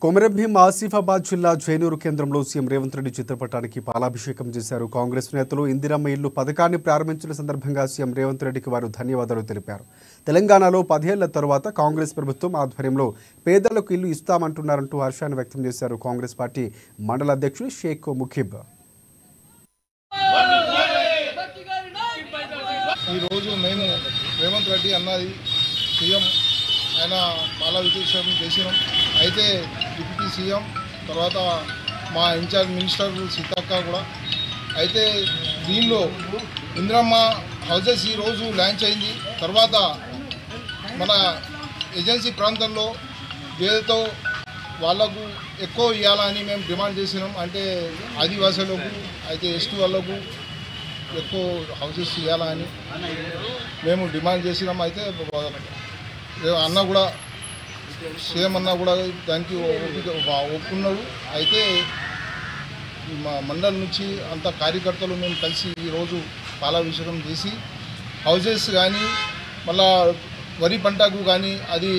కొమరంభీం ఆసిఫాబాద్ జిల్లా జైనూరు కేంద్రంలో సీఎం రేవంత్ రెడ్డి చిత్రపటానికి పాలాభిషేకం చేశారు. కాంగ్రెస్ నేతలు ఇందిరమ్మ ఇల్లు పథకాన్ని ప్రారంభించిన సందర్భంగా సీఎం రేవంత్ రెడ్డికి వారు ధన్యవాదాలు తెలిపారు. తెలంగాణలో 10 ఏళ్ల తరువాత కాంగ్రెస్ ప్రభుత్వం ఆధ్వర్యంలో పేదలకు ఇల్లు ఇస్తామంటున్నారంటూ హర్షాన్ని వ్యక్తం చేశారు. కాంగ్రెస్ పార్టీ మండల అధ్యక్షుడు షేక్ ముఖిబ్. ఈ రోజు మేము రేవంత్ రెడ్డి అన్నది సీఎం ఆయన పాలాభిషేకం చేసినాం. అయితే డిప్యూటీ సీఎం తర్వాత మా ఇన్ఛార్జ్ మినిస్టర్ సీతక్క కూడా. అయితే దీనిలో ఇందిరమ్మ హౌసెస్ ఈరోజు లాంచ్ అయింది. తర్వాత మన ఏజెన్సీ ప్రాంతంలో వేలతో వాళ్ళకు ఎక్కువ ఇవ్వాలని మేము డిమాండ్ చేసినాం. అంటే ఆదివాసులకు అయితే ఎస్టీ వాళ్ళకు ఎక్కువ హౌసెస్ ఇవ్వాలని మేము డిమాండ్ చేసినాం. అయితే అన్న కూడా సీఎం అన్న కూడా దానికి ఒప్పుకున్నాడు. అయితే మా మండలి నుంచి అంత కార్యకర్తలు మేము కలిసి ఈరోజు పాలాభిషేకం చేసి హౌసెస్ కానీ మళ్ళా వరి పంటకు కానీ అది